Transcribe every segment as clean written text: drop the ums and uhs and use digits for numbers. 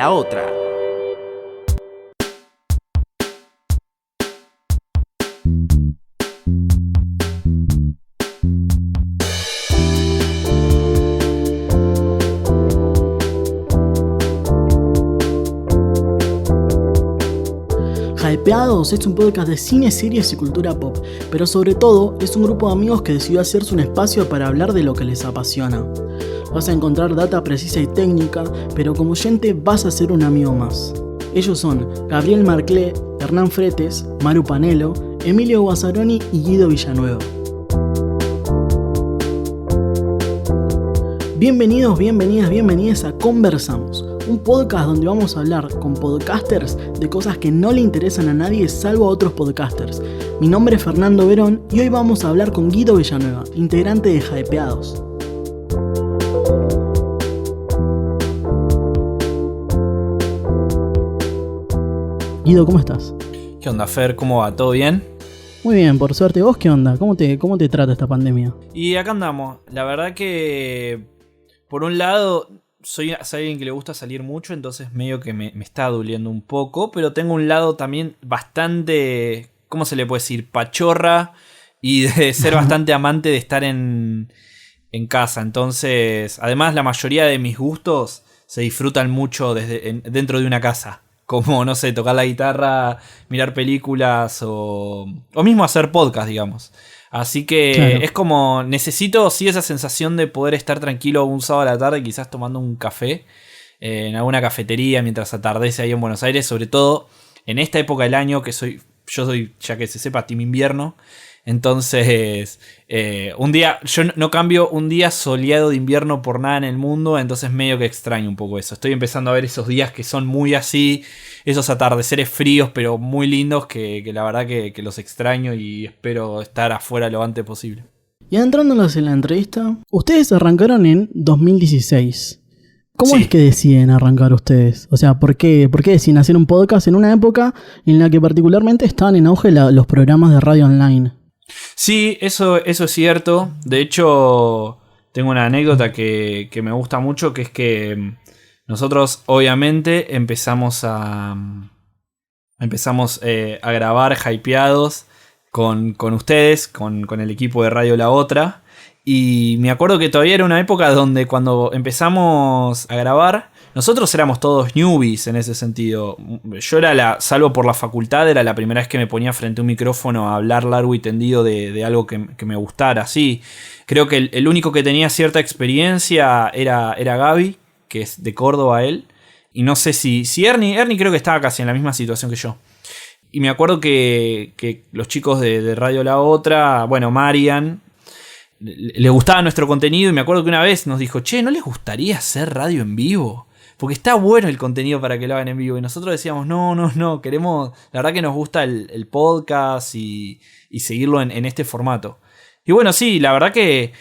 la otra. Hypeados es un podcast de cine, series y cultura pop, pero sobre todo es un grupo de amigos que decidió hacerse un espacio para hablar de lo que les apasiona. Vas a encontrar data precisa y técnica, pero como oyente vas a ser un amigo más. Ellos son Gabriel Marclé, Hernán Fretes, Maru Panelo, Emilio Guazzaroni y Guido Villanueva. Bienvenidos, bienvenidas a Conversamos, un podcast donde vamos a hablar con podcasters de cosas que no le interesan a nadie salvo a otros podcasters. Mi nombre es Fernando Verón y hoy vamos a hablar con Guido Villanueva, integrante de Hypeados. Guido, ¿cómo estás? ¿Qué onda, Fer? ¿Cómo va? ¿Todo bien? Muy bien, por suerte. ¿Vos qué onda? ¿Cómo te trata esta pandemia? Y acá andamos. La verdad que, por un lado, soy alguien que le gusta salir mucho, entonces medio que me está doliendo un poco, pero tengo un lado también bastante, ¿cómo se le puede decir? Pachorra y de ser bastante amante de estar en casa. Entonces, además, la mayoría de mis gustos se disfrutan mucho dentro de una casa. Como, no sé, tocar la guitarra, mirar películas o mismo hacer podcast, digamos. Así que claro, es como, necesito sí esa sensación de poder estar tranquilo un sábado a la tarde, quizás tomando un café en alguna cafetería mientras atardece ahí en Buenos Aires. Sobre todo en esta época del año que yo soy, ya que se sepa, team invierno. Entonces, un día, yo no cambio un día soleado de invierno por nada en el mundo, entonces medio que extraño un poco eso. Estoy empezando a ver esos días que son muy así, esos atardeceres fríos pero muy lindos que la verdad que los extraño y espero estar afuera lo antes posible. Y adentrándonos en la entrevista, ustedes arrancaron en 2016. ¿Cómo Sí. es que deciden arrancar ustedes? O sea, ¿por qué deciden hacer un podcast en una época en la que particularmente estaban en auge los programas de radio online? Sí, eso es cierto. De hecho, tengo una anécdota que me gusta mucho, que es que nosotros obviamente empezamos a grabar Hypeados con ustedes, con el equipo de Radio La Otra. Y me acuerdo que todavía era una época donde cuando empezamos a grabar, nosotros éramos todos newbies en ese sentido. Yo salvo por la facultad, era la primera vez que me ponía frente a un micrófono a hablar largo y tendido de algo que me gustara. Sí, creo que el único que tenía cierta experiencia era Gaby, que es de Córdoba él. Y no sé si Ernie creo que estaba casi en la misma situación que yo. Y me acuerdo que los chicos de Radio La Otra, bueno, Marian, le gustaba nuestro contenido y me acuerdo que una vez nos dijo, che, ¿no les gustaría hacer radio en vivo? Porque está bueno el contenido para que lo hagan en vivo. Y nosotros decíamos, no, queremos, la verdad que nos gusta el podcast y seguirlo en este formato. Y bueno, sí, la verdad que,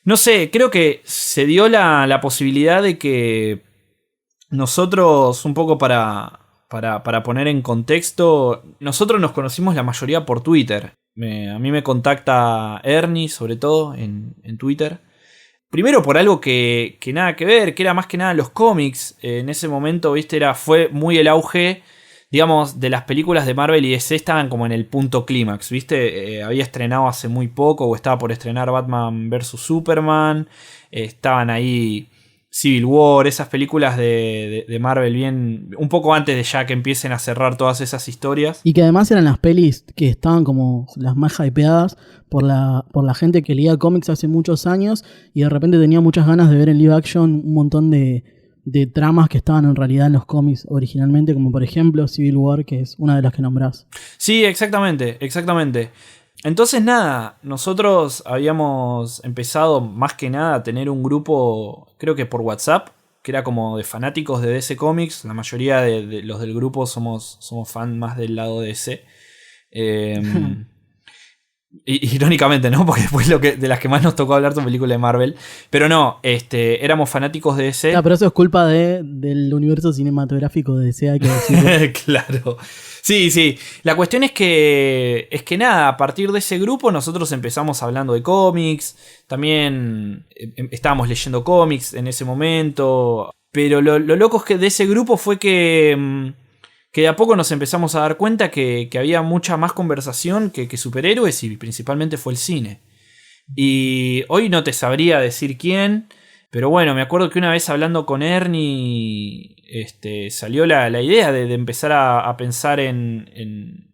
no sé, creo que se dio la posibilidad de que nosotros, un poco para poner en contexto, nosotros nos conocimos la mayoría por Twitter. A mí me contacta Ernie, sobre todo, en Twitter. Primero por algo que nada que ver, que era más que nada los cómics. En ese momento, viste, fue muy el auge, digamos, de las películas de Marvel y DC estaban como en el punto clímax, viste. Había estrenado hace muy poco, o estaba por estrenar Batman vs Superman. Estaban ahí Civil War, esas películas de Marvel bien un poco antes de ya que empiecen a cerrar todas esas historias. Y que además eran las pelis que estaban como las más hypeadas por la gente que leía cómics hace muchos años y de repente tenía muchas ganas de ver en live action un montón de tramas que estaban en realidad en los cómics originalmente, como por ejemplo Civil War, que es una de las que nombrás. Sí, exactamente. Entonces nada, nosotros habíamos empezado más que nada a tener un grupo, creo que por WhatsApp, que era como de fanáticos de DC Comics. La mayoría de los del grupo somos fan más del lado de DC. Irónicamente, ¿no? Porque después de las que más nos tocó hablar son películas de Marvel. Pero no, éramos fanáticos de DC. Pero eso es culpa del universo cinematográfico de DC, hay que decirlo. Claro. Sí. La cuestión es que nada, a partir de ese grupo nosotros empezamos hablando de cómics. También estábamos leyendo cómics en ese momento. Pero lo loco es que de ese grupo fue que de a poco nos empezamos a dar cuenta que había mucha más conversación que superhéroes y principalmente fue el cine. Y hoy no te sabría decir quién, pero bueno, me acuerdo que una vez hablando con Ernie salió la idea de empezar a pensar en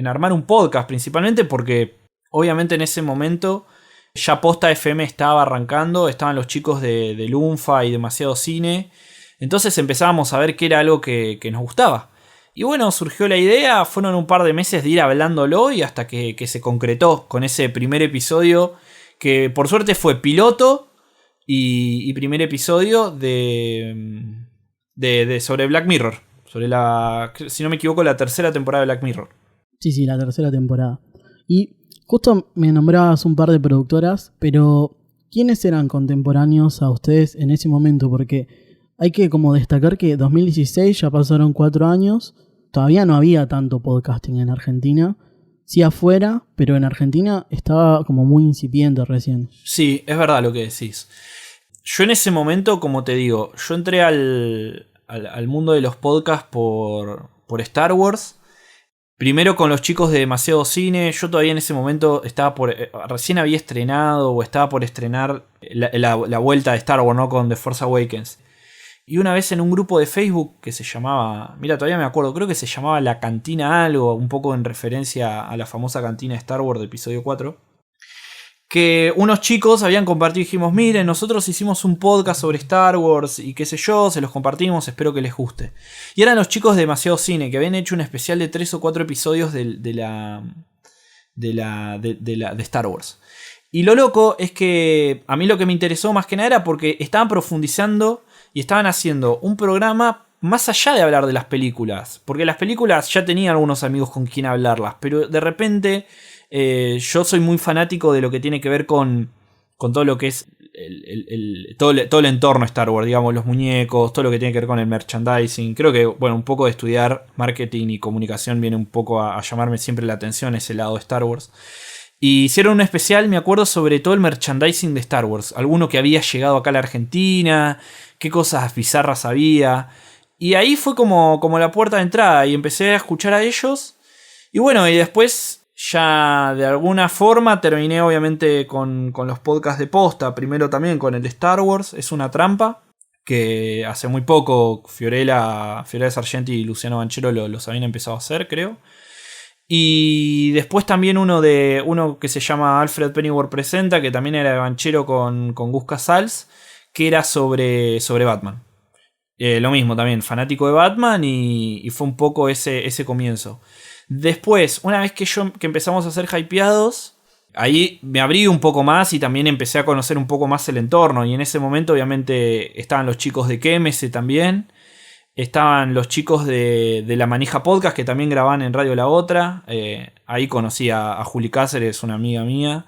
armar un podcast, principalmente porque obviamente en ese momento ya Posta FM estaba arrancando, estaban los chicos de Lunfa y Demasiado Cine, entonces empezábamos a ver que era algo que nos gustaba. Y bueno, surgió la idea, fueron un par de meses de ir hablándolo y hasta que se concretó con ese primer episodio, que por suerte fue piloto y primer episodio sobre Black Mirror, sobre si no me equivoco, la tercera temporada de Black Mirror. Sí, la tercera temporada. Y justo me nombrabas un par de productoras, pero ¿quiénes eran contemporáneos a ustedes en ese momento? Porque hay que como destacar que 2016 ya pasaron 4 años, todavía no había tanto podcasting en Argentina, sí afuera, pero en Argentina estaba como muy incipiente recién. Sí, es verdad lo que decís. Yo en ese momento, como te digo, yo entré al mundo de los podcasts por Star Wars. Primero con los chicos de Demasiado Cine. Yo todavía en ese momento recién había estrenado o estaba por estrenar la vuelta de Star Wars, ¿no? Con The Force Awakens. Y una vez en un grupo de Facebook que se llamaba, mira, todavía me acuerdo, creo que se llamaba La Cantina Algo, un poco en referencia a la famosa cantina de Star Wars de episodio 4, que unos chicos habían compartido y dijimos, miren, nosotros hicimos un podcast sobre Star Wars y qué sé yo, se los compartimos, espero que les guste. Y eran los chicos de Demasiado Cine, que habían hecho un especial de 3 o 4 episodios de Star Wars. Y lo loco es que a mí lo que me interesó más que nada era porque estaban profundizando y estaban haciendo un programa más allá de hablar de las películas. Porque las películas ya tenía algunos amigos con quien hablarlas, pero de repente yo soy muy fanático de lo que tiene que ver con todo lo que es todo el entorno Star Wars, digamos, los muñecos, todo lo que tiene que ver con el merchandising. Creo que, bueno, un poco de estudiar marketing y comunicación viene un poco a llamarme siempre la atención ese lado de Star Wars. Y hicieron un especial, me acuerdo, sobre todo el merchandising de Star Wars. Alguno que había llegado acá a la Argentina, qué cosas bizarras había. Y ahí fue como la puerta de entrada y empecé a escuchar a ellos. Y bueno, y después ya de alguna forma terminé obviamente con los podcasts de Posta. Primero también con el de Star Wars, Es una trampa, que hace muy poco Fiorella Sargenti y Luciano Banchero los habían empezado a hacer, creo. Y después también uno que se llama Alfred Pennyworth Presenta, que también era de Banchero con Gus Casals, que era sobre Batman. Lo mismo también, fanático de Batman y fue un poco ese comienzo. Después, una vez que empezamos a ser hypeados, ahí me abrí un poco más y también empecé a conocer un poco más el entorno. Y en ese momento obviamente estaban los chicos de KMS también. Estaban los chicos de La Manija Podcast, que también grababan en Radio La Otra. Ahí conocí a Juli Cáceres, una amiga mía,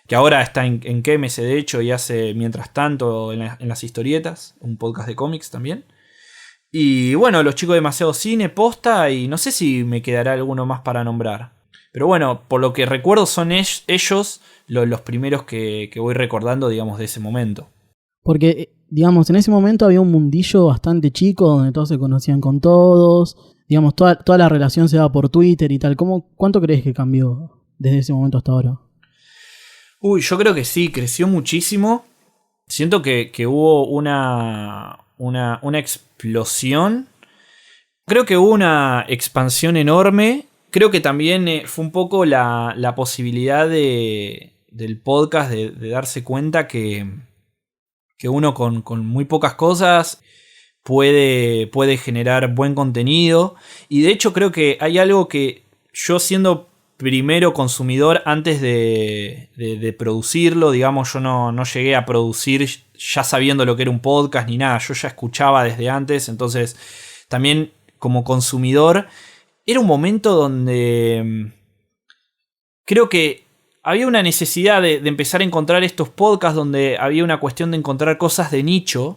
que ahora está en KMS de hecho y hace Mientras Tanto en las historietas, un podcast de cómics también. Y bueno, los chicos de Demasiado Cine, Posta, y no sé si me quedará alguno más para nombrar. Pero bueno, por lo que recuerdo son ellos los primeros que voy recordando, digamos, de ese momento. Porque, digamos, en ese momento había un mundillo bastante chico donde todos se conocían con todos. Digamos, toda la relación se daba por Twitter y tal. ¿Cuánto crees que cambió desde ese momento hasta ahora? Uy, yo creo que sí, creció muchísimo. Siento que hubo una explosión. Creo que hubo una expansión enorme. Creo que también fue un poco la posibilidad del podcast de darse cuenta que uno con muy pocas cosas puede generar buen contenido. Y de hecho creo que hay algo que yo, siendo primero consumidor antes de producirlo, digamos, yo no llegué a producir ya sabiendo lo que era un podcast ni nada, yo ya escuchaba desde antes, entonces también como consumidor era un momento donde creo que había una necesidad de empezar a encontrar estos podcasts donde había una cuestión de encontrar cosas de nicho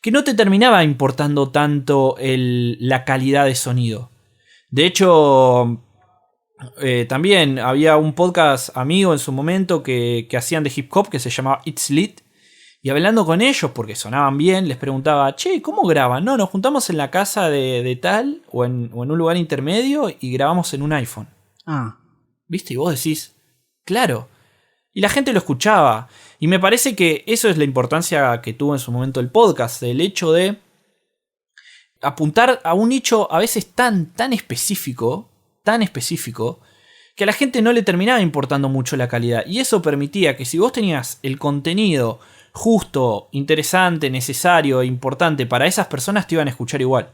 que no te terminaba importando tanto la calidad de sonido. De hecho, también había un podcast amigo en su momento que hacían de hip hop que se llamaba It's Lit, Y hablando con ellos, porque sonaban bien, les preguntaba, che, ¿cómo graban? No, nos juntamos en la casa de tal o en un lugar intermedio y grabamos en un iPhone. ¿Viste? Y vos decís, claro. Y la gente lo escuchaba. Y me parece que eso es la importancia que tuvo en su momento el podcast. El hecho de apuntar a un nicho a veces tan específico, que a la gente no le terminaba importando mucho la calidad. Y eso permitía que si vos tenías el contenido justo, interesante, necesario e importante para esas personas, te iban a escuchar igual.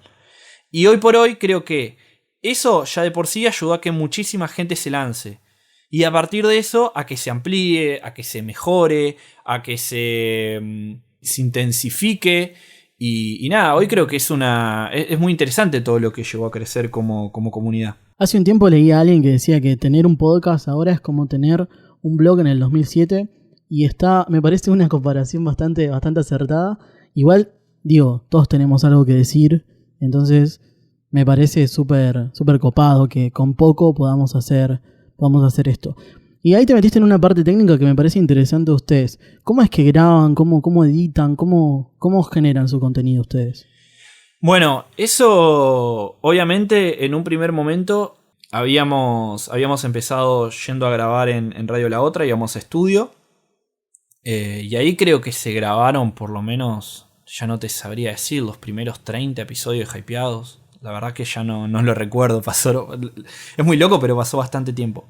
Y hoy por hoy creo que eso ya de por sí ayudó a que muchísima gente se lance. Y a partir de eso, a que se amplíe, a que se mejore, a que se intensifique. Y nada, hoy creo que es muy interesante todo lo que llegó a crecer como comunidad. Hace un tiempo leí a alguien que decía que tener un podcast ahora es como tener un blog en el 2007. Y me parece una comparación bastante acertada. Igual, digo, todos tenemos algo que decir. Entonces, me parece súper copado que con poco podamos hacer esto. Y ahí te metiste en una parte técnica que me parece interesante de ustedes. ¿Cómo es que graban? ¿Cómo editan? ¿Cómo generan su contenido ustedes? Bueno, eso obviamente en un primer momento habíamos empezado yendo a grabar en Radio La Otra, íbamos a estudio. Y ahí creo que se grabaron por lo menos, ya no te sabría decir, los primeros 30 episodios de Hypeados. La verdad que ya no lo recuerdo, es muy loco, pero pasó bastante tiempo.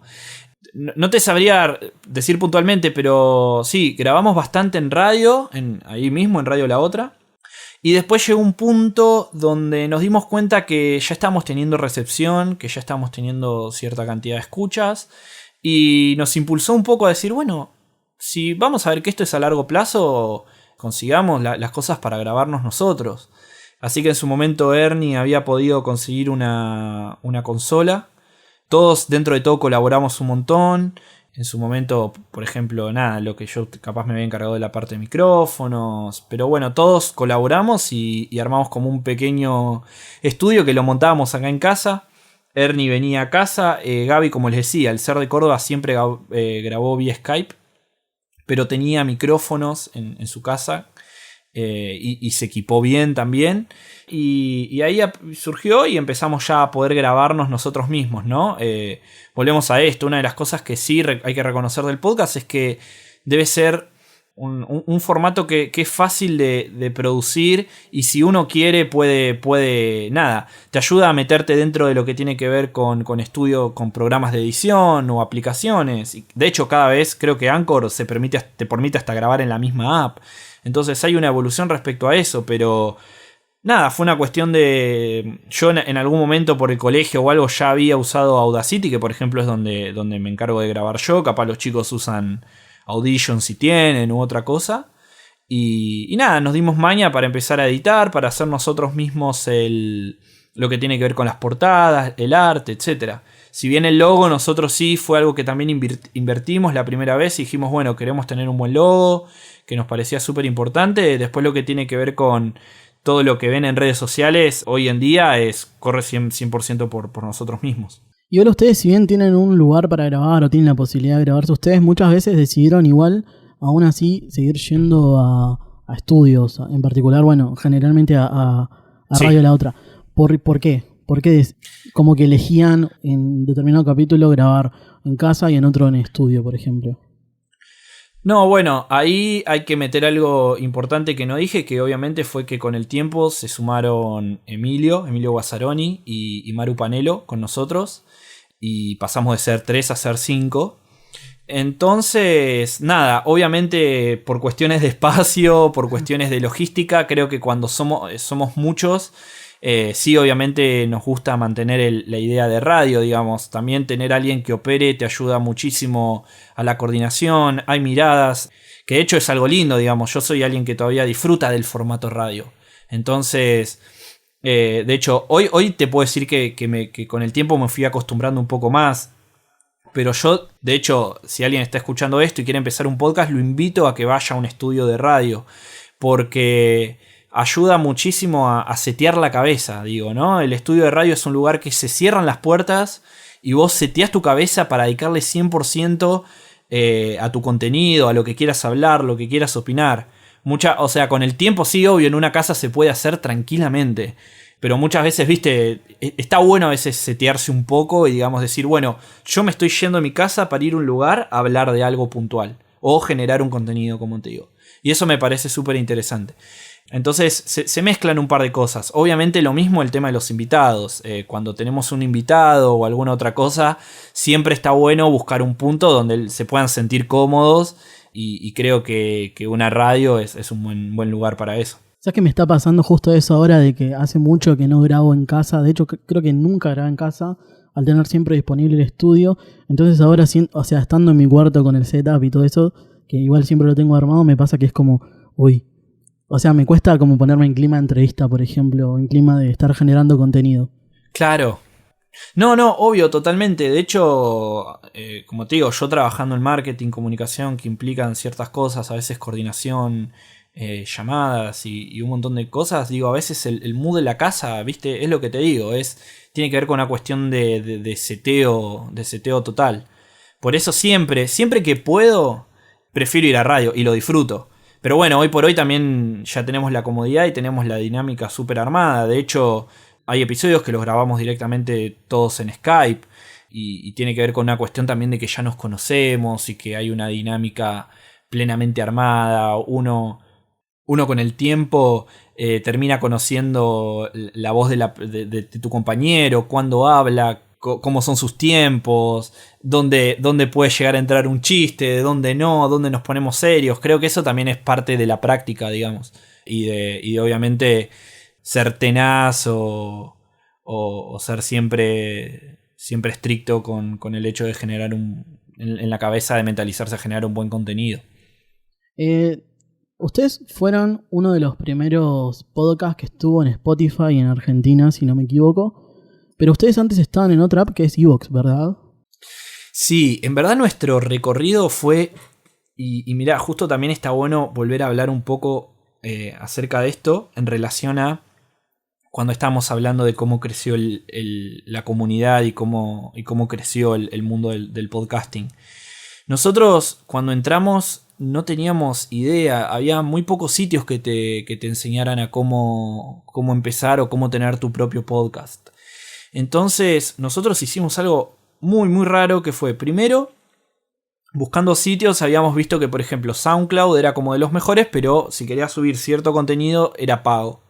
No te sabría decir puntualmente, pero sí, grabamos bastante en radio, ahí mismo en Radio La Otra. Y después llegó un punto donde nos dimos cuenta que ya estábamos teniendo recepción, que ya estábamos teniendo cierta cantidad de escuchas. Y nos impulsó un poco a decir, bueno, si vamos a ver que esto es a largo plazo, consigamos las cosas para grabarnos nosotros. Así que en su momento Ernie había podido conseguir una consola. Todos dentro de todo colaboramos un montón. En su momento, por ejemplo, lo que yo capaz me había encargado de la parte de micrófonos. Pero bueno, todos colaboramos y armamos como un pequeño estudio que lo montábamos acá en casa. Ernie venía a casa. Gaby, como les decía, el ser de Córdoba siempre grabó vía Skype. Pero tenía micrófonos en su casa. Y se equipó bien también. Y ahí surgió y empezamos ya a poder grabarnos nosotros mismos, ¿no? Volvemos a esto. Una de las cosas que sí hay que reconocer del podcast es que debe ser un formato que es fácil de producir. Y si uno quiere puede nada, te ayuda a meterte dentro de lo que tiene que ver con estudio, con programas de edición o aplicaciones. De hecho, cada vez creo que Anchor te permite hasta grabar en la misma app. Entonces hay una evolución respecto a eso, pero nada, fue una cuestión de... Yo en algún momento por el colegio o algo ya había usado Audacity, que por ejemplo es donde me encargo de grabar yo. Capaz los chicos usan Audition si tienen u otra cosa. Y nada, nos dimos maña para empezar a editar, para hacer nosotros mismos lo que tiene que ver con las portadas, el arte, etc. Si bien el logo nosotros sí fue algo que también invertimos la primera vez y dijimos, bueno, queremos tener un buen logo, que nos parecía súper importante. Después lo que tiene que ver con todo lo que ven en redes sociales hoy en día corre 100% por nosotros mismos. Y ahora ustedes, si bien tienen un lugar para grabar o tienen la posibilidad de grabarse ustedes, muchas veces decidieron igual, aún así, seguir yendo a estudios, en particular, bueno, generalmente a Radio La Otra. ¿Por qué? ¿Por qué como que elegían en determinado capítulo grabar en casa y en otro en estudio, por ejemplo? No, bueno, ahí hay que meter algo importante que no dije, que obviamente fue que con el tiempo se sumaron Emilio Guazzaroni y Maru Panelo con nosotros y pasamos de ser 3 a ser 5. Entonces, nada, obviamente por cuestiones de espacio, por cuestiones de logística, creo que cuando somos muchos, sí, obviamente nos gusta mantener la idea de radio, digamos. También tener a alguien que opere te ayuda muchísimo a la coordinación. Hay miradas, que de hecho es algo lindo, digamos. Yo soy alguien que todavía disfruta del formato radio. Entonces, de hecho, hoy te puedo decir que con el tiempo me fui acostumbrando un poco más. Pero yo, de hecho, si alguien está escuchando esto y quiere empezar un podcast, lo invito a que vaya a un estudio de radio. Porque ayuda muchísimo a setear la cabeza, digo, ¿no? El estudio de radio es un lugar que se cierran las puertas y vos seteás tu cabeza para dedicarle 100% a tu contenido, a lo que quieras hablar, lo que quieras opinar. O sea, con el tiempo sí, obvio, en una casa se puede hacer tranquilamente. Pero muchas veces, viste, está bueno a veces setearse un poco y digamos decir, bueno, yo me estoy yendo a mi casa para ir a un lugar a hablar de algo puntual. O generar un contenido, como te digo. Y eso me parece súper interesante. Entonces se mezclan un par de cosas. Obviamente lo mismo el tema de los invitados. Cuando tenemos un invitado o alguna otra cosa, siempre está bueno buscar un punto donde se puedan sentir cómodos. Y creo que una radio es un buen lugar para eso. ¿Sabes qué me está pasando justo eso ahora de que hace mucho que no grabo en casa? De hecho, creo que nunca grabé en casa al tener siempre disponible el estudio. Entonces ahora, o sea, estando en mi cuarto con el setup y todo eso, que igual siempre lo tengo armado, me pasa que es como, uy. O sea, me cuesta como ponerme en clima de entrevista, por ejemplo, o en clima de estar generando contenido. Claro. No, obvio, totalmente. De hecho, como te digo, yo trabajando en marketing, comunicación, que implican ciertas cosas, a veces coordinación, llamadas y un montón de cosas, digo, a veces el mood de la casa, viste, es lo que te digo, tiene que ver con una cuestión de seteo total. Por eso siempre que puedo, prefiero ir a radio y lo disfruto. Pero bueno, hoy por hoy también ya tenemos la comodidad y tenemos la dinámica súper armada. De hecho, hay episodios que los grabamos directamente todos en Skype. Y tiene que ver con una cuestión también de que ya nos conocemos y que hay una dinámica plenamente armada. Uno con el tiempo termina conociendo la voz de tu compañero, cuándo habla, cómo son sus tiempos, dónde puede llegar a entrar un chiste, dónde no, dónde nos ponemos serios. Creo que eso también es parte de la práctica, digamos. Y de obviamente ser tenaz o ser siempre estricto con el hecho de generar en la cabeza de mentalizarse a generar un buen contenido. Ustedes fueron uno de los primeros podcasts que estuvo en Spotify en Argentina, si no me equivoco. Pero ustedes antes estaban en otra app que es Evox, ¿verdad? Sí, en verdad nuestro recorrido fue... Y mirá, justo también está bueno volver a hablar un poco acerca de esto en relación a cuando estábamos hablando de cómo creció la comunidad y cómo creció el mundo del podcasting. Nosotros cuando entramos no teníamos idea, había muy pocos sitios que te enseñaran a cómo empezar o cómo tener tu propio podcast. Entonces nosotros hicimos algo muy muy raro que fue, primero, buscando sitios habíamos visto que por ejemplo SoundCloud era como de los mejores, pero si querías subir cierto contenido era pago.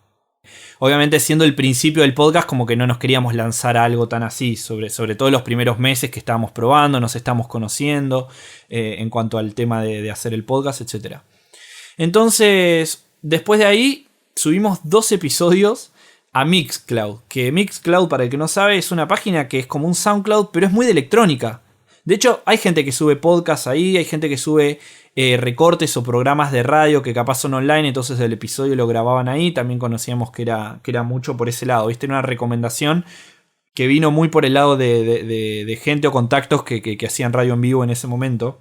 Obviamente siendo el principio del podcast como que no nos queríamos lanzar a algo tan así, sobre todo los primeros meses que estábamos probando, nos estamos conociendo en cuanto al tema de hacer el podcast, etc. Entonces después de ahí subimos 2 episodios a Mixcloud, que Mixcloud, para el que no sabe, es una página que es como un SoundCloud, pero es muy de electrónica. De hecho, hay gente que sube podcasts ahí, hay gente que sube recortes o programas de radio que capaz son online, entonces el episodio lo grababan ahí. También conocíamos que era mucho por ese lado, ¿viste? Era una recomendación que vino muy por el lado de gente o contactos que hacían radio en vivo en ese momento.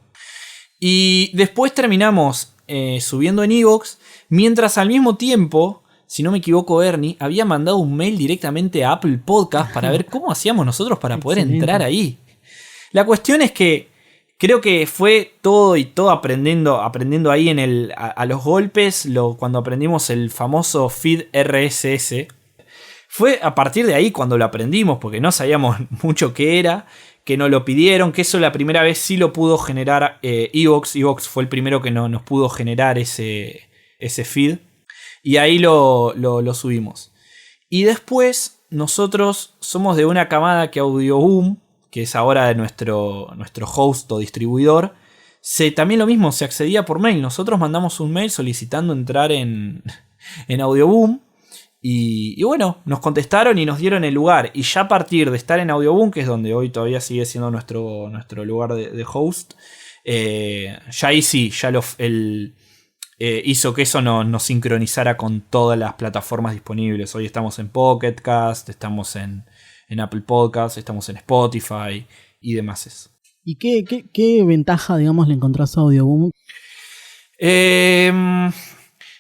Y después terminamos subiendo en Evox, mientras al mismo tiempo... Si no me equivoco, Ernie había mandado un mail directamente a Apple Podcast para ver cómo hacíamos nosotros para poder entrar ahí. La cuestión es que creo que fue todo aprendiendo ahí a los golpes, cuando aprendimos el famoso feed RSS. Fue a partir de ahí cuando lo aprendimos, porque no sabíamos mucho qué era, que nos lo pidieron, que eso la primera vez sí lo pudo generar Evox. Evox fue el primero que nos pudo generar ese feed. Y ahí lo subimos. Y después nosotros somos de una camada que Audioboom, que es ahora de nuestro host o distribuidor, también lo mismo, se accedía por mail. Nosotros mandamos un mail solicitando entrar en Audioboom. Y bueno, nos contestaron y nos dieron el lugar. Y ya a partir de estar en Audioboom, que es donde hoy todavía sigue siendo nuestro lugar de host, ya ahí sí, ya hizo que eso nos sincronizara con todas las plataformas disponibles. Hoy estamos en Pocket Cast, estamos en Apple Podcast, estamos en Spotify y demás. ¿Y qué ventaja, digamos, le encontrás a Audioboom?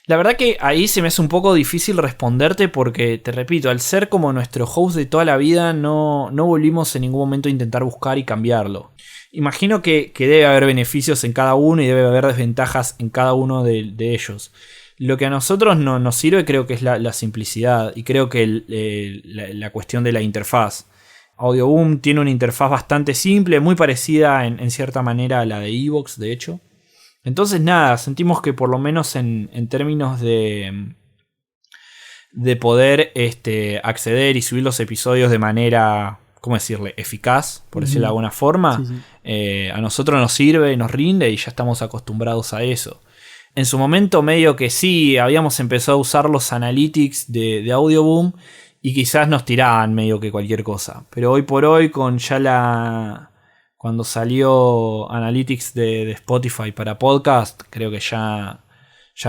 La verdad que ahí se me hace un poco difícil responderte porque, te repito, al ser como nuestro host de toda la vida, no volvimos en ningún momento a intentar buscar y cambiarlo. Imagino que debe haber beneficios en cada uno y debe haber desventajas en cada uno de ellos. Lo que a nosotros no nos sirve creo que es la simplicidad y creo que la cuestión de la interfaz. Audioboom tiene una interfaz bastante simple, muy parecida en cierta manera a la de Evox, de hecho. Entonces nada, sentimos que por lo menos en términos de poder acceder y subir los episodios de manera, ¿cómo decirle?, eficaz, por decirlo de alguna forma, Sí, sí. a nosotros nos sirve, nos rinde y ya estamos acostumbrados a eso. En su momento medio que sí, habíamos empezado a usar los analytics de Audioboom y quizás nos tiraban medio que cualquier cosa. Pero hoy por hoy, cuando salió Analytics de Spotify para podcast, creo que ya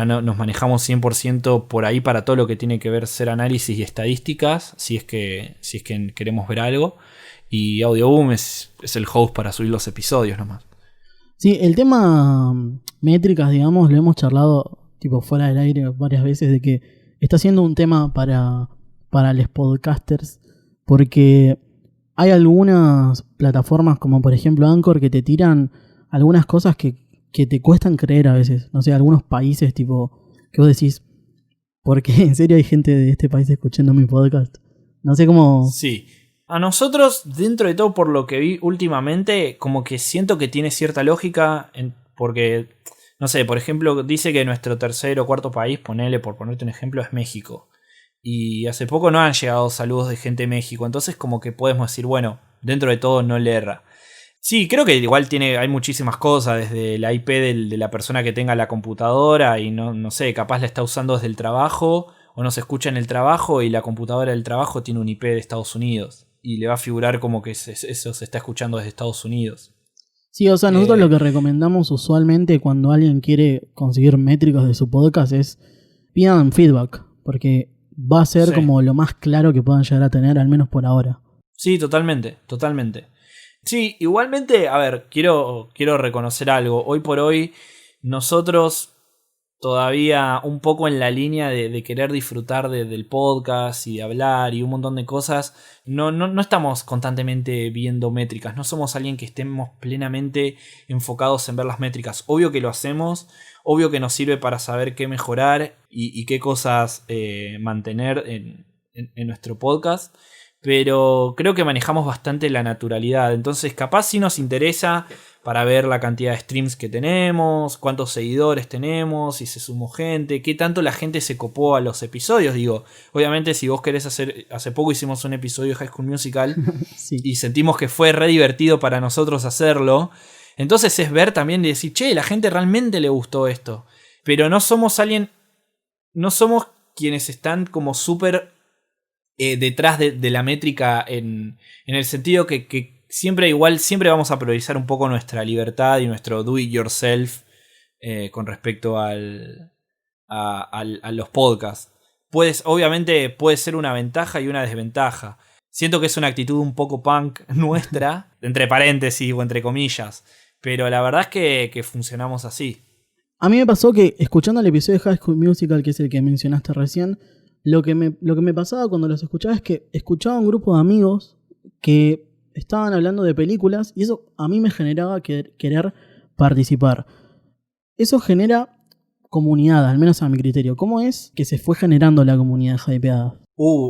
no, nos manejamos 100% por ahí para todo lo que tiene que ver ser análisis y estadísticas, si es que queremos ver algo. Y Audioboom es el host para subir los episodios nomás. Sí, el tema métricas, digamos, lo hemos charlado tipo fuera del aire varias veces, de que está siendo un tema para los podcasters, porque hay algunas plataformas como por ejemplo Anchor que te tiran algunas cosas que te cuestan creer a veces. No sé, algunos países tipo que vos decís, ¿por qué en serio hay gente de este país escuchando mi podcast? No sé cómo... Sí. A nosotros, dentro de todo, por lo que vi últimamente, como que siento que tiene cierta lógica, porque, no sé, por ejemplo, dice que nuestro tercer o cuarto país, ponele, por ponerte un ejemplo, es México. Y hace poco no han llegado saludos de gente de México, entonces como que podemos decir, bueno, dentro de todo no le erra. Sí, creo que igual hay muchísimas cosas, desde la IP de la persona que tenga la computadora y no sé, capaz la está usando desde el trabajo o no se escucha en el trabajo y la computadora del trabajo tiene un IP de Estados Unidos y le va a figurar como que eso se está escuchando desde Estados Unidos. Sí, o sea, nosotros lo que recomendamos usualmente cuando alguien quiere conseguir métricas de su podcast es pidan feedback, porque va a ser como lo más claro que puedan llegar a tener, al menos por ahora. Sí, totalmente. Sí, igualmente, a ver, quiero reconocer algo. Hoy por hoy, nosotros todavía un poco en la línea de querer disfrutar del podcast y de hablar y un montón de cosas, no estamos constantemente viendo métricas. No somos alguien que estemos plenamente enfocados en ver las métricas. Obvio que lo hacemos, obvio que nos sirve para saber qué mejorar y qué cosas mantener en nuestro podcast. Pero creo que manejamos bastante la naturalidad. Entonces capaz sí nos interesa para ver la cantidad de streams que tenemos, cuántos seguidores tenemos, si se sumó gente, qué tanto la gente se copó a los episodios. Digo, obviamente si vos querés hacer... Hace poco hicimos un episodio de High School Musical Sí. y sentimos que fue re divertido para nosotros hacerlo. Entonces es ver también y decir, che, la gente realmente le gustó esto. Pero no somos quienes están como súper... detrás de la métrica en el sentido que siempre vamos a priorizar un poco nuestra libertad y nuestro do it yourself con respecto a los podcasts. Obviamente puede ser una ventaja y una desventaja. Siento que es una actitud un poco punk nuestra, entre paréntesis o entre comillas, pero la verdad es que funcionamos así. A mí me pasó que escuchando el episodio de High School Musical, que es el que mencionaste recién, lo que me pasaba cuando los escuchaba es que escuchaba un grupo de amigos que estaban hablando de películas y eso a mí me generaba querer participar. Eso genera comunidad, al menos a mi criterio. ¿Cómo es que se fue generando la comunidad hypeada?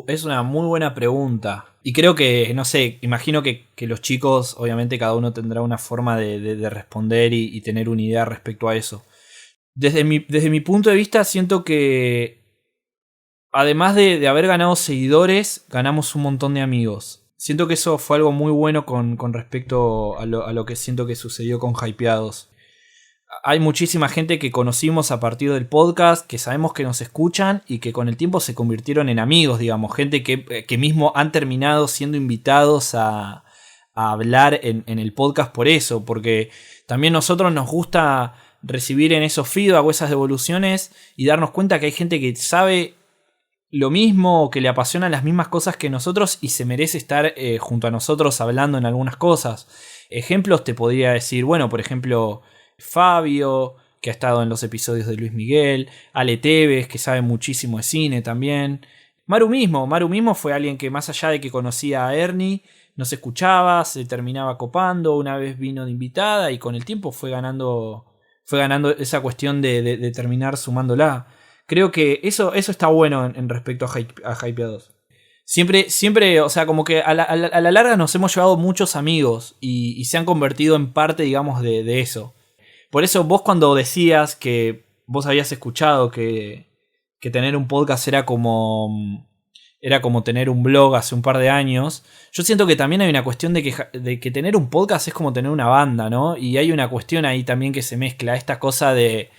Es una muy buena pregunta. Y creo que, no sé, imagino que los chicos, obviamente cada uno tendrá una forma de responder y tener una idea respecto a eso. Desde mi punto de vista siento que además de haber ganado seguidores, ganamos un montón de amigos. Siento que eso fue algo muy bueno con respecto a lo que siento que sucedió con Hypeados. Hay muchísima gente que conocimos a partir del podcast, que sabemos que nos escuchan y que con el tiempo se convirtieron en amigos, digamos. Gente que mismo han terminado siendo invitados a hablar en el podcast por eso. Porque también nosotros nos gusta recibir en esos feedback o esas devoluciones y darnos cuenta que hay gente que sabe lo mismo, que le apasionan las mismas cosas que nosotros y se merece estar junto a nosotros hablando en algunas cosas. Ejemplos te podría decir, bueno, por ejemplo, Fabio, que ha estado en los episodios de Luis Miguel, Ale Tevez, que sabe muchísimo de cine también. Maru mismo fue alguien que más allá de que conocía a Ernie, nos escuchaba, se terminaba copando, una vez vino de invitada y con el tiempo fue ganando esa cuestión de terminar sumándola. Creo que eso está bueno en respecto a Hypeados. Siempre, o sea, como que a la larga nos hemos llevado muchos amigos y se han convertido en parte, digamos, de eso. Por eso vos cuando decías que vos habías escuchado que tener un podcast era como tener un blog hace un par de años, yo siento que también hay una cuestión de que tener un podcast es como tener una banda, ¿no? Y hay una cuestión ahí también que se mezcla, esta cosa de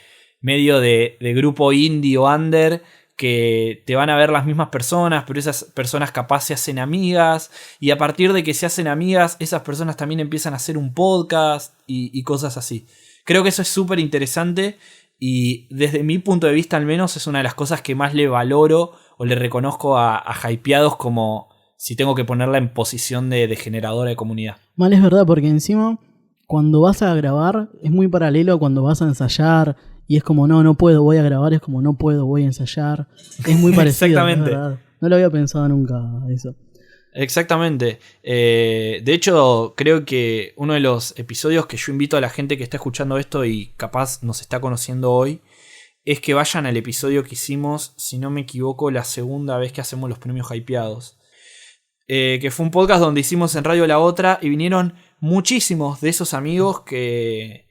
medio de grupo indie o under, que te van a ver las mismas personas, pero esas personas capaz se hacen amigas, y a partir de que se hacen amigas, esas personas también empiezan a hacer un podcast y cosas así. Creo que eso es súper interesante y desde mi punto de vista al menos es una de las cosas que más le valoro o le reconozco a Hypeados, como si tengo que ponerla en posición de generadora de comunidad. Mal, es verdad, porque encima cuando vas a grabar es muy paralelo a cuando vas a ensayar. Y es como, no puedo, voy a grabar. Es como, no puedo, voy a ensayar. Es muy parecido. Exactamente. Es verdad. No lo había pensado nunca eso. Exactamente. De hecho, creo que uno de los episodios que yo invito a la gente que está escuchando esto y capaz nos está conociendo hoy, es que vayan al episodio que hicimos, si no me equivoco, la segunda vez que hacemos los premios Hypeados. Que fue un podcast donde hicimos en Radio La Otra y vinieron muchísimos de esos amigos que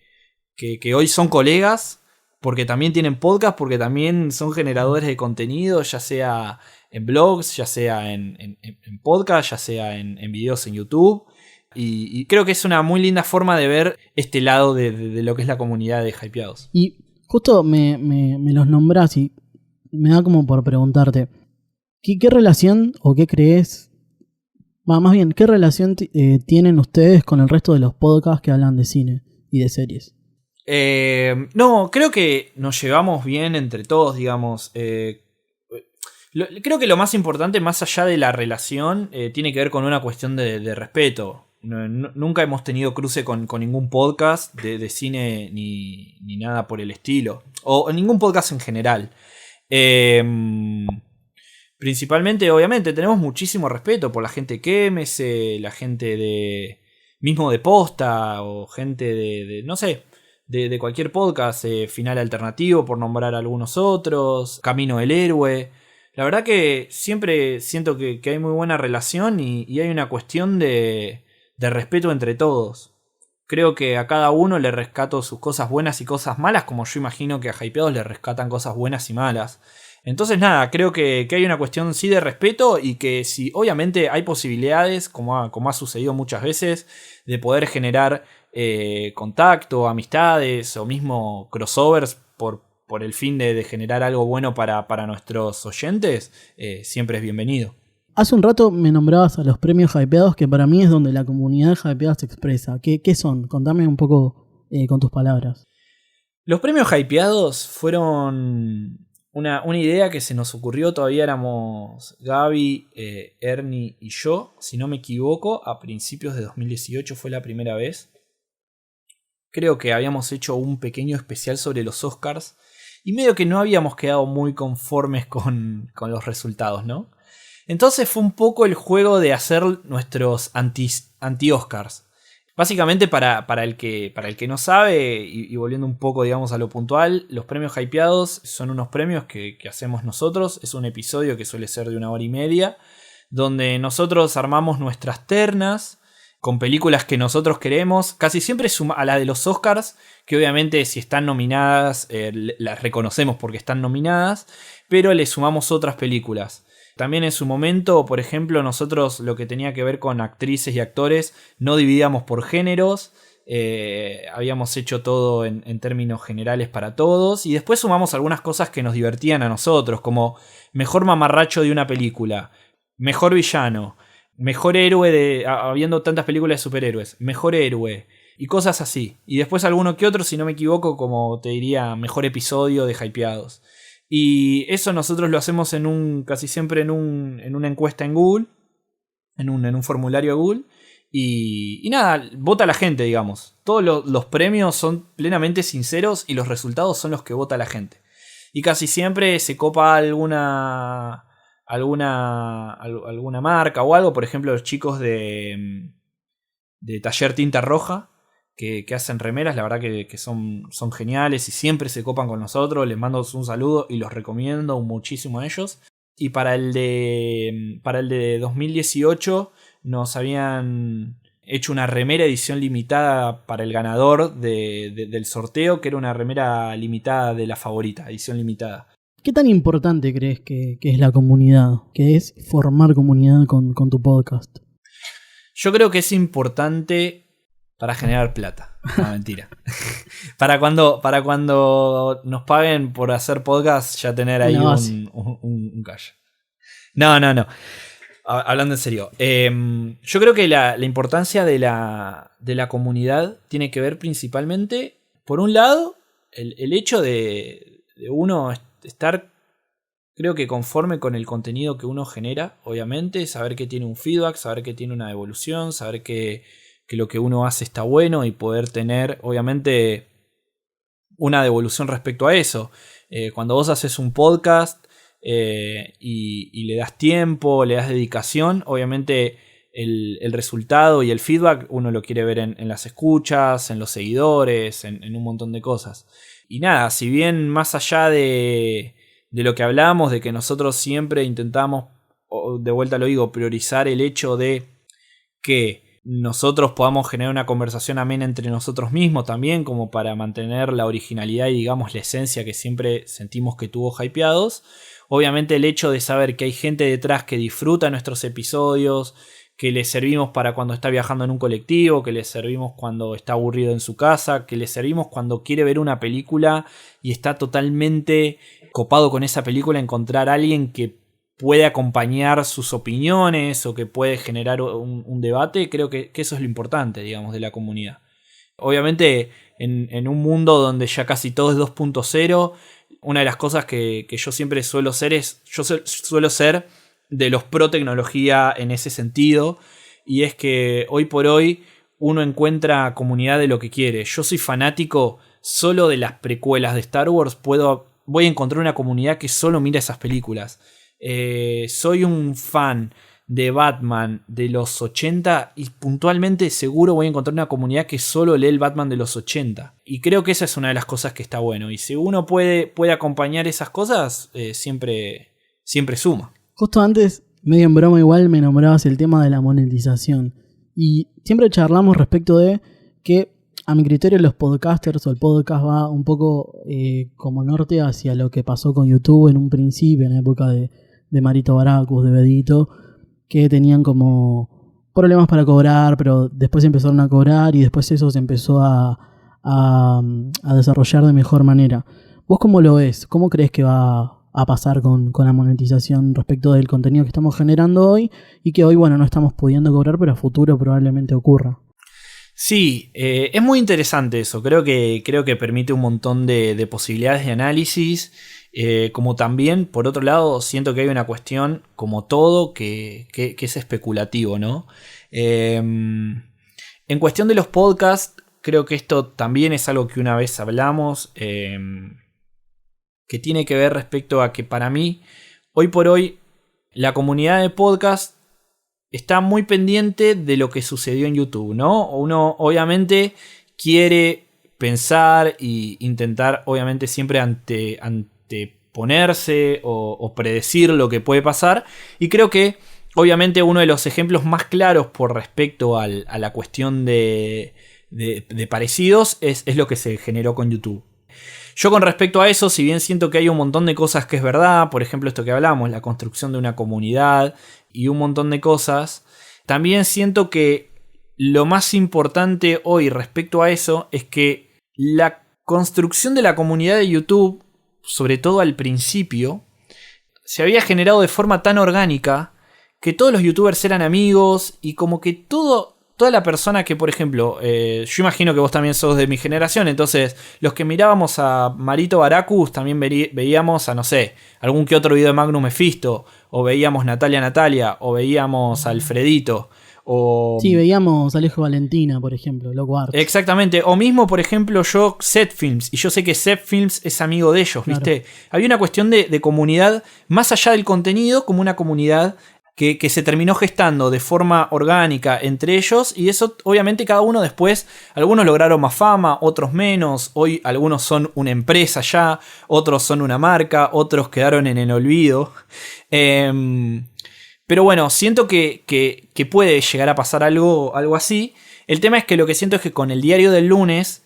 hoy son colegas, porque también tienen podcast, porque también son generadores de contenido, ya sea en blogs, ya sea en podcast, ya sea en videos en YouTube. Y creo que es una muy linda forma de ver este lado de lo que es la comunidad de Hypeados. Y justo me los nombrás y me da como por preguntarte, ¿qué relación o qué crees? Más bien, ¿qué relación tienen ustedes con el resto de los podcasts que hablan de cine y de series? No, creo que nos llevamos bien entre todos, digamos. Creo que lo más importante, más allá de la relación, tiene que ver con una cuestión de respeto. Nunca hemos tenido cruce con ningún podcast de cine ni nada por el estilo. O ningún podcast en general. Principalmente, obviamente, tenemos muchísimo respeto por la gente que MS, la gente mismo de Posta, o gente de no sé, de cualquier podcast, Final Alternativo, por nombrar algunos otros, Camino del Héroe. La verdad que siempre siento que hay muy buena relación y hay una cuestión de respeto entre todos. Creo que a cada uno le rescato sus cosas buenas y cosas malas, como yo imagino que a Hypeados le rescatan cosas buenas y malas. Entonces nada, creo que hay una cuestión sí de respeto, y que si obviamente hay posibilidades, como ha sucedido muchas veces, de poder generar contacto, amistades o mismo crossovers por el fin de generar algo bueno para nuestros oyentes, siempre es bienvenido. Hace un rato me nombrabas a los premios Hypeados, que para mí es donde la comunidad de Hypeados se expresa. ¿Qué son? Contame un poco con tus palabras. Los premios Hypeados fueron una idea que se nos ocurrió, todavía éramos Gaby, Ernie y yo, si no me equivoco, a principios de 2018 fue la primera vez. Creo que habíamos hecho un pequeño especial sobre los Oscars y medio que no habíamos quedado muy conformes con los resultados, ¿no? Entonces fue un poco el juego de hacer nuestros anti-Oscars. Básicamente, para el que no sabe, y volviendo un poco, digamos, a lo puntual, los premios Hypeados son unos premios que hacemos nosotros. Es un episodio que suele ser de 1 hora y media, donde nosotros armamos nuestras ternas con películas que nosotros queremos, casi siempre a la de los Oscars, que obviamente si están nominadas, las reconocemos porque están nominadas, pero le sumamos otras películas. También en su momento, por ejemplo, nosotros lo que tenía que ver con actrices y actores no dividíamos por géneros, habíamos hecho todo en términos generales para todos, y después sumamos algunas cosas que nos divertían a nosotros, como mejor mamarracho de una película, mejor villano, mejor héroe habiendo tantas películas de superhéroes, mejor héroe y cosas así. Y después alguno que otro, si no me equivoco, como te diría, mejor episodio de Hypeados. Y eso nosotros lo hacemos casi siempre en una encuesta en Google, en un formulario de Google. Y nada, vota la gente, digamos. Todos los premios son plenamente sinceros y los resultados son los que vota la gente. Y casi siempre se copa alguna marca o algo. Por ejemplo, los chicos de Taller Tinta Roja, que hacen remeras, la verdad que son geniales y siempre se copan con nosotros. Les mando un saludo y los recomiendo muchísimo a ellos. Y para el de 2018 nos habían hecho una remera edición limitada para el ganador del sorteo, que era una remera limitada de La Favorita, edición limitada. ¿Qué tan importante crees que es la comunidad? Que es formar comunidad con tu podcast. Yo creo que es importante para generar plata. No, mentira. para cuando nos paguen por hacer podcast, ya tener ahí un cash. No. Hablando en serio. Yo creo que la importancia de la comunidad tiene que ver principalmente, por un lado, el hecho de uno estar, creo que conforme con el contenido que uno genera, obviamente, saber que tiene un feedback, saber que tiene una devolución, saber que lo que uno hace está bueno y poder tener, obviamente, una devolución respecto a eso. Cuando vos haces un podcast y le das tiempo, le das dedicación, obviamente el resultado y el feedback uno lo quiere ver en las escuchas, en los seguidores, en un montón de cosas. Y nada, si bien más allá de lo que hablamos, de que nosotros siempre intentamos, de vuelta lo digo, priorizar el hecho de que nosotros podamos generar una conversación amena entre nosotros mismos también, como para mantener la originalidad y digamos la esencia que siempre sentimos que tuvo Hypeados. Obviamente el hecho de saber que hay gente detrás que disfruta nuestros episodios, que le servimos para cuando está viajando en un colectivo, que le servimos cuando está aburrido en su casa, que le servimos cuando quiere ver una película y está totalmente copado con esa película, encontrar a alguien que puede acompañar sus opiniones o que puede generar un debate. Creo que eso es lo importante, digamos, de la comunidad. Obviamente en un mundo donde ya casi todo es 2.0, una de las cosas que yo siempre suelo hacer es, suelo ser de los pro tecnología en ese sentido, y es que hoy por hoy uno encuentra comunidad de lo que quiere. Yo soy fanático solo de las precuelas de Star Wars, voy a encontrar una comunidad que solo mira esas películas. Soy un fan de Batman de los 80 y puntualmente seguro voy a encontrar una comunidad que solo lee el Batman de los 80. Y creo que esa es una de las cosas que está bueno. Y si uno puede acompañar esas cosas, siempre suma. Justo antes, medio en broma igual, me nombrabas el tema de la monetización. Y siempre charlamos respecto de que, a mi criterio, los podcasters o el podcast va un poco como norte hacia lo que pasó con YouTube en un principio, en la época de Marito Baracus, de Bedito, que tenían como problemas para cobrar, pero después empezaron a cobrar y después eso se empezó a desarrollar de mejor manera. ¿Vos cómo lo ves? ¿Cómo crees que va a pasar con la monetización respecto del contenido que estamos generando hoy y que hoy, bueno, no estamos pudiendo cobrar, pero a futuro probablemente ocurra? Sí, es muy interesante eso. Creo que permite un montón de posibilidades de análisis. Como también, por otro lado, siento que hay una cuestión, como todo, que es especulativo, ¿no? En cuestión de los podcasts, creo que esto también es algo que una vez hablamos, que tiene que ver respecto a que para mí, hoy por hoy, la comunidad de podcast está muy pendiente de lo que sucedió en YouTube, ¿no? Uno obviamente quiere pensar e intentar, obviamente, siempre anteponerse o predecir lo que puede pasar. Y creo que, obviamente, uno de los ejemplos más claros por respecto a la cuestión de parecidos es lo que se generó con YouTube. Yo con respecto a eso, si bien siento que hay un montón de cosas que es verdad, por ejemplo esto que hablamos, la construcción de una comunidad y un montón de cosas, también siento que lo más importante hoy respecto a eso es que la construcción de la comunidad de YouTube, sobre todo al principio, se había generado de forma tan orgánica que todos los youtubers eran amigos y como que toda la persona que, por ejemplo, yo imagino que vos también sos de mi generación, entonces los que mirábamos a Marito Baracus también veíamos a, no sé, algún que otro video de Magnum Mephisto, o veíamos Natalia, o veíamos a Alfredito, o... Sí, veíamos a Alejo Valentina, por ejemplo, Loco Arts. Exactamente, o mismo, por ejemplo, yo, Set Films, y yo sé que Set Films es amigo de ellos, ¿viste? Claro. Había una cuestión de comunidad, más allá del contenido, como una comunidad que se terminó gestando de forma orgánica entre ellos, y eso obviamente cada uno después, algunos lograron más fama, otros menos, hoy algunos son una empresa ya, otros son una marca, otros quedaron en el olvido. Pero bueno, siento que puede llegar a pasar algo así. El tema es que lo que siento es que con el diario del lunes,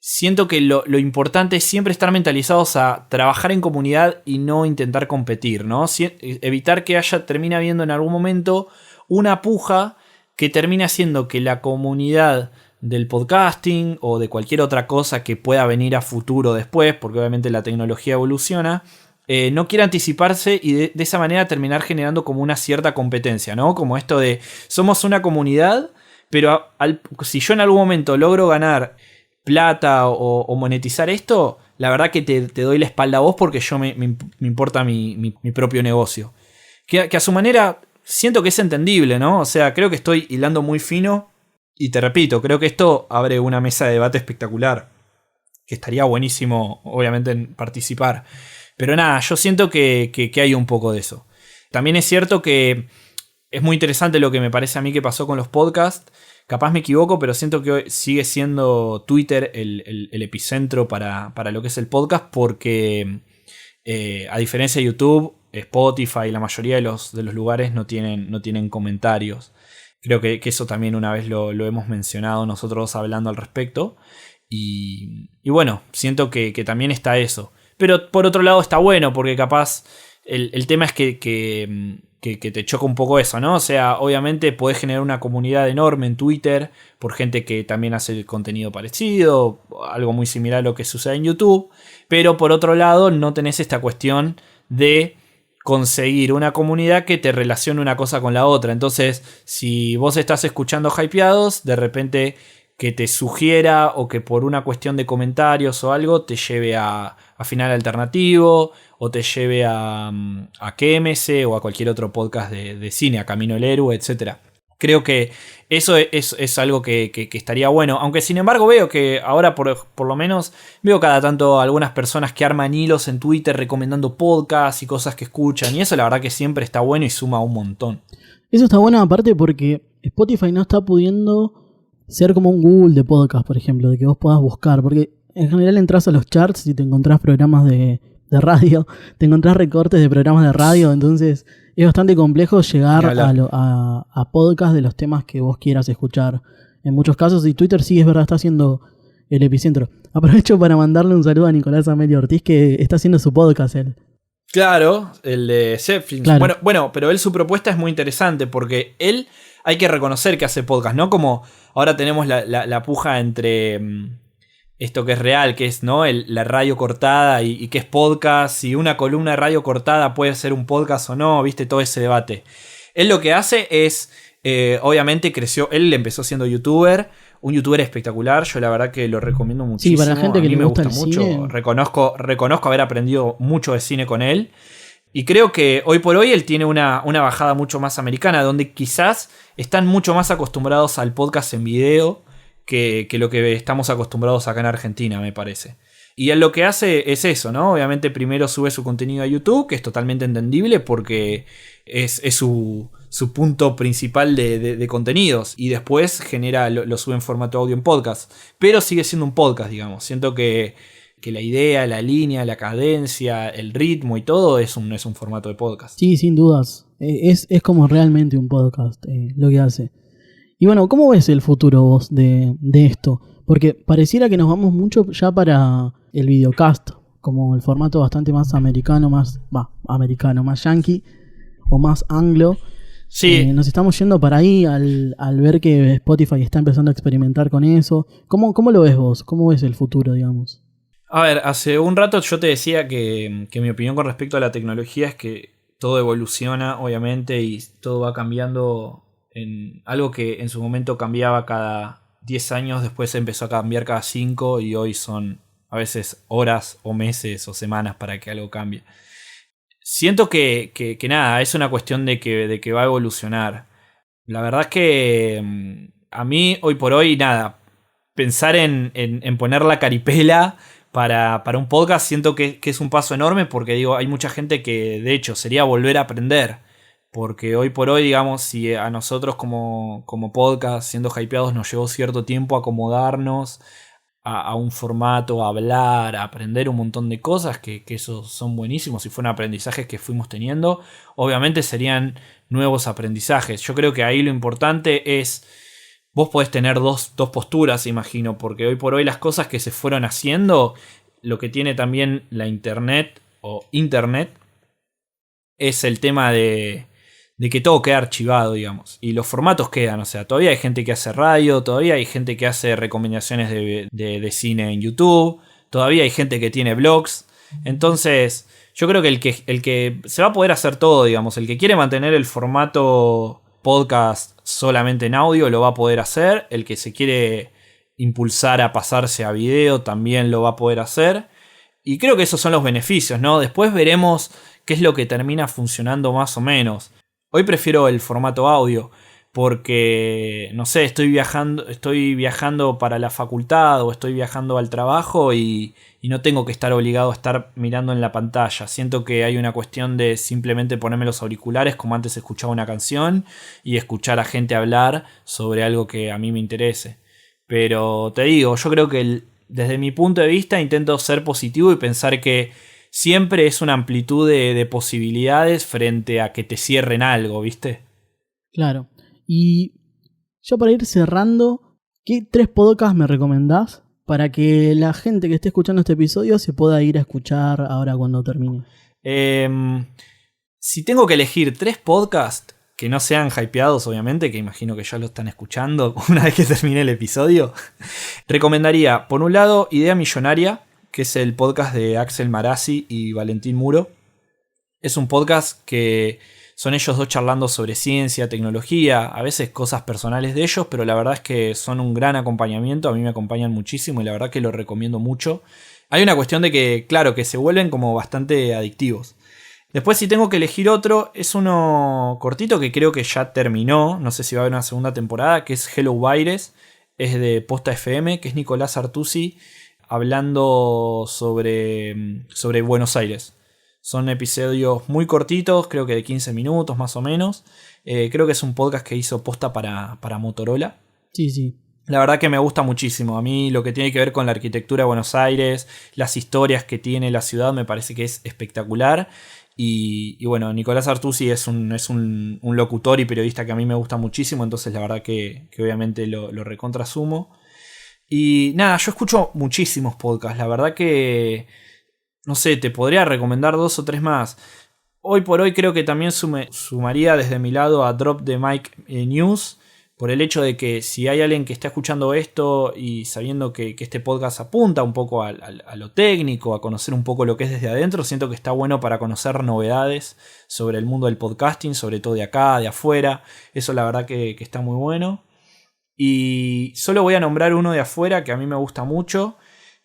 siento que lo importante es siempre estar mentalizados a trabajar en comunidad y no intentar competir, ¿no? Evitar que termine habiendo en algún momento una puja que termine haciendo que la comunidad del podcasting o de cualquier otra cosa que pueda venir a futuro después, porque obviamente la tecnología evoluciona, no quiera anticiparse y de esa manera terminar generando como una cierta competencia, ¿no? Como esto de somos una comunidad, pero si yo en algún momento logro ganar plata o monetizar esto, la verdad que te doy la espalda a vos porque yo me importa mi propio negocio. Que a su manera siento que es entendible, ¿no? O sea, creo que estoy hilando muy fino y te repito, creo que esto abre una mesa de debate espectacular, que estaría buenísimo, obviamente, en participar. Pero nada, yo siento que hay un poco de eso. También es cierto que es muy interesante lo que me parece a mí que pasó con los podcasts. Capaz me equivoco, pero siento que hoy sigue siendo Twitter el epicentro para lo que es el podcast, porque a diferencia de YouTube, Spotify y la mayoría de los lugares no tienen comentarios. Creo que eso también una vez lo hemos mencionado nosotros hablando al respecto. Y bueno, siento que también está eso. Pero por otro lado está bueno, porque capaz el tema es que te choca un poco eso, ¿no? O sea, obviamente podés generar una comunidad enorme en Twitter por gente que también hace contenido parecido, algo muy similar a lo que sucede en YouTube, pero por otro lado no tenés esta cuestión de conseguir una comunidad que te relacione una cosa con la otra. Entonces, si vos estás escuchando Hypeados, de repente que te sugiera o que por una cuestión de comentarios o algo te lleve a Final Alternativo o te lleve a KMS o a cualquier otro podcast de cine, a Camino del Héroe, etc. Creo que eso es algo que estaría bueno. Aunque sin embargo veo que ahora por lo menos veo cada tanto algunas personas que arman hilos en Twitter recomendando podcasts y cosas que escuchan. Y eso la verdad que siempre está bueno y suma un montón. Eso está bueno aparte porque Spotify no está pudiendo ser como un Google de podcast, por ejemplo, de que vos puedas buscar. Porque en general entras a los charts y te encontrás programas de radio, te encontrás recortes de programas de radio, entonces es bastante complejo llegar a podcast de los temas que vos quieras escuchar. En muchos casos, y Twitter sí es verdad, está siendo el epicentro. Aprovecho para mandarle un saludo a Nicolás Amelio Ortiz, que está haciendo su podcast él. Claro, el de Zepflin. Claro. Bueno, pero su propuesta es muy interesante porque él hay que reconocer que hace podcast, ¿no? Como ahora tenemos la puja entre esto que es real, que es, ¿no? La radio cortada y que es podcast, si una columna de radio cortada puede ser un podcast o no, ¿viste? Todo ese debate. Él lo que hace es, obviamente creció, él empezó siendo youtuber, un youtuber espectacular, yo la verdad que lo recomiendo muchísimo. Sí, para la gente que le gusta mucho, cine. Reconozco haber aprendido mucho de cine con él. Y creo que hoy por hoy él tiene una bajada mucho más americana, donde quizás están mucho más acostumbrados al podcast en video que lo que estamos acostumbrados acá en Argentina, me parece. Y él lo que hace es eso, ¿no? Obviamente primero sube su contenido a YouTube, que es totalmente entendible porque es su punto principal de contenidos. Y después lo sube en formato audio en podcast. Pero sigue siendo un podcast, digamos. Siento que la idea, la línea, la cadencia, el ritmo y todo es un formato de podcast. Sí, sin dudas. Es como realmente un podcast lo que hace. Y bueno, ¿cómo ves el futuro vos de esto? Porque pareciera que nos vamos mucho ya para el videocast, como el formato bastante más americano, más yankee o más anglo. Sí. Nos estamos yendo para ahí al ver que Spotify está empezando a experimentar con eso. ¿Cómo lo ves vos? ¿Cómo ves el futuro, digamos? A ver, hace un rato yo te decía que mi opinión con respecto a la tecnología es que todo evoluciona, obviamente, y todo va cambiando en algo que en su momento cambiaba cada 10 años, después empezó a cambiar cada 5 y hoy son a veces horas o meses o semanas para que algo cambie. Siento que nada, es una cuestión de que va a evolucionar. La verdad es que a mí hoy por hoy nada, pensar en poner la caripela para un podcast siento que es un paso enorme porque digo, hay mucha gente que de hecho sería volver a aprender. Porque hoy por hoy, digamos, si a nosotros como podcast, siendo hypeados, nos llevó cierto tiempo acomodarnos a un formato, a hablar, a aprender un montón de cosas, que esos son buenísimos y fueron aprendizajes que fuimos teniendo, obviamente serían nuevos aprendizajes. Yo creo que ahí lo importante es, vos podés tener dos posturas, imagino, porque hoy por hoy las cosas que se fueron haciendo, lo que tiene también la internet o internet, es el tema de que todo queda archivado, digamos. Y los formatos quedan, o sea, todavía hay gente que hace radio, todavía hay gente que hace recomendaciones de cine en YouTube, todavía hay gente que tiene blogs. Entonces, yo creo que el que se va a poder hacer todo, digamos, el que quiere mantener el formato podcast solamente en audio, lo va a poder hacer. El que se quiere impulsar a pasarse a video, también lo va a poder hacer. Y creo que esos son los beneficios, ¿no? Después veremos qué es lo que termina funcionando más o menos. Hoy prefiero el formato audio porque, no sé, estoy viajando para la facultad o estoy viajando al trabajo y no tengo que estar obligado a estar mirando en la pantalla. Siento que hay una cuestión de simplemente ponerme los auriculares como antes escuchaba una canción y escuchar a gente hablar sobre algo que a mí me interese. Pero te digo, yo creo que desde mi punto de vista intento ser positivo y pensar que siempre es una amplitud de posibilidades frente a que te cierren algo, ¿viste? Claro. Y ya para ir cerrando, ¿qué 3 podcasts me recomendás para que la gente que esté escuchando este episodio se pueda ir a escuchar ahora cuando termine? Si tengo que elegir 3 podcasts que no sean hypeados, obviamente, que imagino que ya lo están escuchando una vez que termine el episodio, recomendaría, por un lado, Idea Millonaria, que es el podcast de Axel Marazzi y Valentín Muro. Es un podcast que son ellos dos charlando sobre ciencia, tecnología, a veces cosas personales de ellos, pero la verdad es que son un gran acompañamiento, a mí me acompañan muchísimo y la verdad que lo recomiendo mucho. Hay una cuestión de que, claro, que se vuelven como bastante adictivos. Después, si tengo que elegir otro, es uno cortito que creo que ya terminó, no sé si va a haber una segunda temporada, que es Hello Baires, es de Posta FM, que es Nicolás Artusi, hablando sobre Buenos Aires. Son episodios muy cortitos, creo que de 15 minutos más o menos. Creo que es un podcast que hizo Posta para Motorola. Sí. La verdad que me gusta muchísimo. A mí lo que tiene que ver con la arquitectura de Buenos Aires, las historias que tiene la ciudad, me parece que es espectacular. Y bueno, Nicolás Artusi es un locutor y periodista que a mí me gusta muchísimo, entonces la verdad que obviamente lo recontrasumo. Y nada, yo escucho muchísimos podcasts, la verdad que, no sé, te podría recomendar 2 o 3 más. Hoy por hoy creo que también sumaría desde mi lado a Drop the Mic News, por el hecho de que si hay alguien que está escuchando esto y sabiendo que este podcast apunta un poco a lo técnico, a conocer un poco lo que es desde adentro, siento que está bueno para conocer novedades sobre el mundo del podcasting, sobre todo de acá, de afuera. Eso la verdad que está muy bueno. Y solo voy a nombrar uno de afuera que a mí me gusta mucho,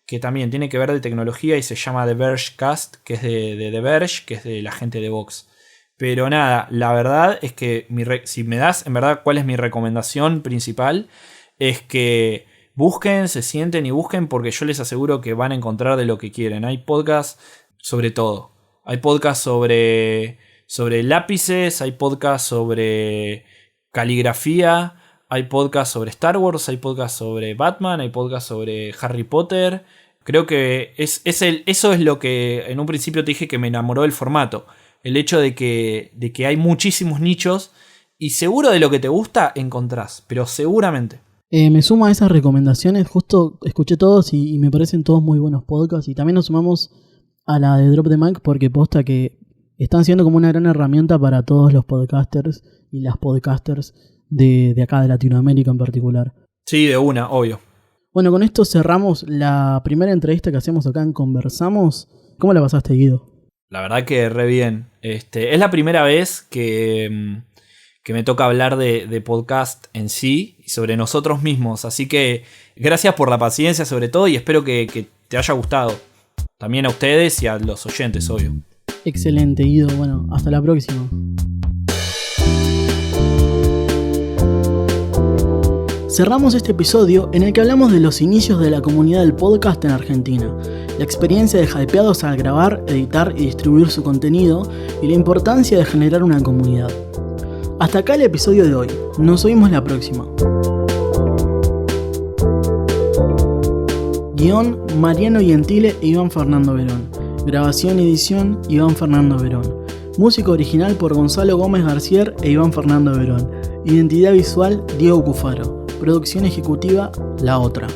que también tiene que ver de tecnología y se llama The Verge Cast, que es de The Verge, que es de la gente de Vox. Pero nada, la verdad es que si me das en verdad cuál es mi recomendación principal, es que busquen, se sienten y busquen, porque yo les aseguro que van a encontrar de lo que quieren. Hay podcasts sobre todo. Hay podcasts sobre lápices, hay podcasts sobre caligrafía, hay podcasts sobre Star Wars, hay podcasts sobre Batman, hay podcasts sobre Harry Potter. Creo que eso es lo que en un principio te dije que me enamoró del formato. El hecho de que hay muchísimos nichos y seguro de lo que te gusta encontrás, pero seguramente. Me sumo a esas recomendaciones, justo escuché todos y me parecen todos muy buenos podcasts. Y también nos sumamos a la de Drop the Mic porque posta que están siendo como una gran herramienta para todos los podcasters y las podcasters de acá de Latinoamérica en particular. Sí, de una, obvio. Bueno, con esto cerramos la primera entrevista que hacemos acá en Conversamos. ¿Cómo la pasaste, Guido? La verdad que re bien. Es la primera vez que me toca hablar de podcast en sí y sobre nosotros mismos. Así que gracias por la paciencia sobre todo y espero que te haya gustado. También a ustedes y a los oyentes, obvio. Excelente, Guido. Bueno, hasta la próxima. Cerramos este episodio en el que hablamos de los inicios de la comunidad del podcast en Argentina, la experiencia de hypeados al grabar, editar y distribuir su contenido y la importancia de generar una comunidad. Hasta acá el episodio de hoy. Nos oímos la próxima. Guión: Mariano Gentile e Iván Fernando Verón. Grabación y edición: Iván Fernando Verón. Música original por Gonzalo Gómez Garcier e Iván Fernando Verón. Identidad visual: Diego Cufaro. Producción ejecutiva: La Otra.